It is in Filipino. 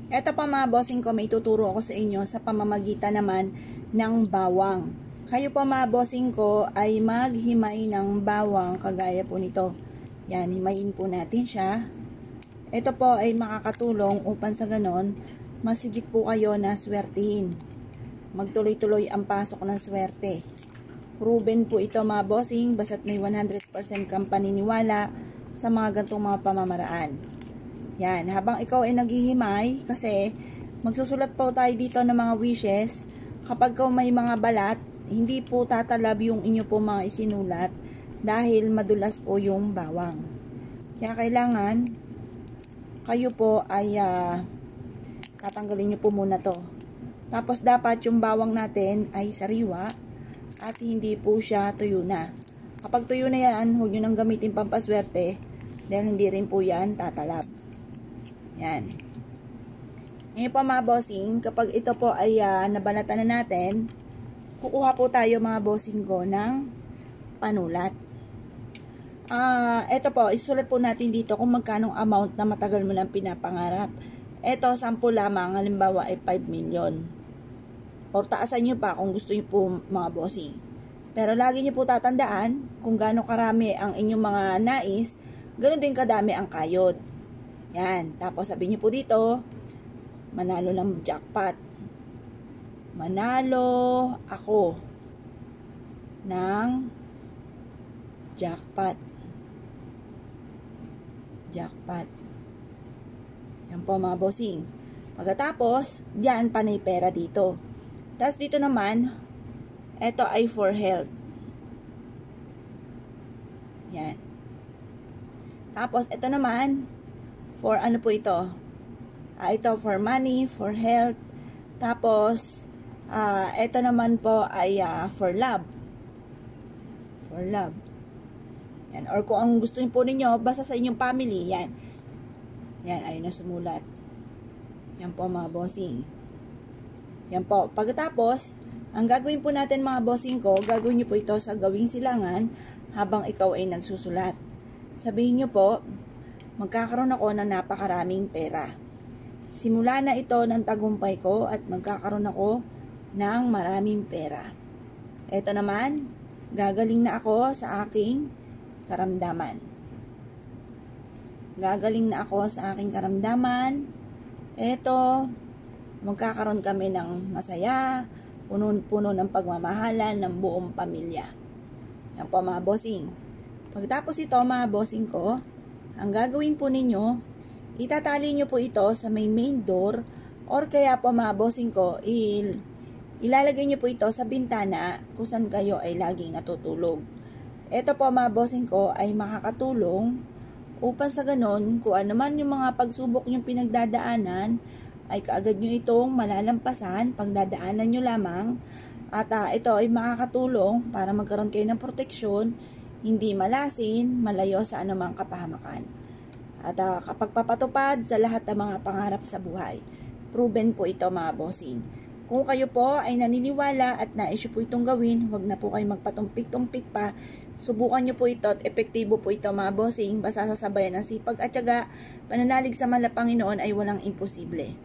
Eto pa mga bossing ko, may tuturo ako sa inyo sa pamamagitan naman ng bawang. Kayo pa mga bossing ko ay maghimay ng bawang kagaya po nito. Yan, himayin po natin siya. Ito po ay makakatulong upang sa ganon, masigit po kayo na swertihin. Magtuloy-tuloy ang pasok ng swerte. Proven po ito mga bossing, basta't may 100% kang paniniwala sa mga gantong mga pamamaraan. Yan, habang ikaw ay naghihimay, kasi magsusulat po tayo dito ng mga wishes. Kapag may mga balat, hindi po tatalab yung inyo po mga isinulat dahil madulas po yung bawang. Kaya kailangan kayo po ay tatanggalin nyo po muna to. Tapos dapat yung bawang natin ay sariwa at hindi po siya tuyo na. Kapag tuyo na yan, huwag nyo nang gamitin pampaswerte dahil hindi rin po yan tatalab. Yan. Ngayon pa mga bossing, kapag ito po ay nabalatan na natin, kukuha po tayo mga bossing ko ng panulat. Ito po, isulat po natin dito kung magkanong amount na matagal mo lang pinapangarap. Ito, 10 lamang, halimbawa ay 5 million. Or taasan nyo pa kung gusto nyo po mga bossing. Pero lagi nyo po tatandaan kung gaano karami ang inyong mga nais, ganoon din kadami ang kayod. Yan. Tapos sabi niyo po dito, manalo ng jackpot. Manalo ako ng jackpot. Jackpot. Yan po mga bossing. Pagkatapos, diyan panay pera dito. Tapos dito naman, ito ay for health. Yan. Tapos ito naman, for ano po ito? Ito for money, for health. Tapos, ito naman po ay for love. For love. Yan. Or kung ang gusto niyo po ninyo, basta sa inyong family, yan. Yan, ayun na sumulat. Yan po mga bossing. Yan po. Pagkatapos, ang gagawin po natin mga bossing ko, gagawin niyo po ito sa gawing silangan habang ikaw ay nagsusulat. Sabihin niyo po, magkakaroon ako ng napakaraming pera. Simula na ito ng tagumpay ko at magkakaroon ako ng maraming pera. Ito naman, gagaling na ako sa aking karamdaman. Gagaling na ako sa aking karamdaman. Ito, magkakaroon kami ng masaya, puno-puno ng pagmamahalan ng buong pamilya. Yan po mga bossing. Pagkatapos ito mga bossing ko, ang gagawin po ninyo, itatali nyo po ito sa may main door or kaya po mga bossing ko, ilalagay nyo po ito sa bintana kung saan kayo ay laging natutulog. Ito po mga bossing ko ay makakatulong upang sa ganon, kung ano man yung mga pagsubok yung pinagdadaanan, ay kaagad nyo itong malalampasan, pagdadaanan nyo lamang. At ito ay makakatulong para magkaroon kayo ng proteksyon, hindi malasin, malayo sa anumang kapahamakan. At kapag papatupad sa lahat ng mga pangarap sa buhay. Proven po ito mga bossing. Kung kayo po ay naniniwala at nais po itong gawin, huwag na po kayo magpatumpik-tumpik pa. Subukan nyo po ito at epektibo po ito mga bossing. Basta sasabayan ng sipag at tiyaga, pananalig sa mahal na Panginoon ay walang imposible.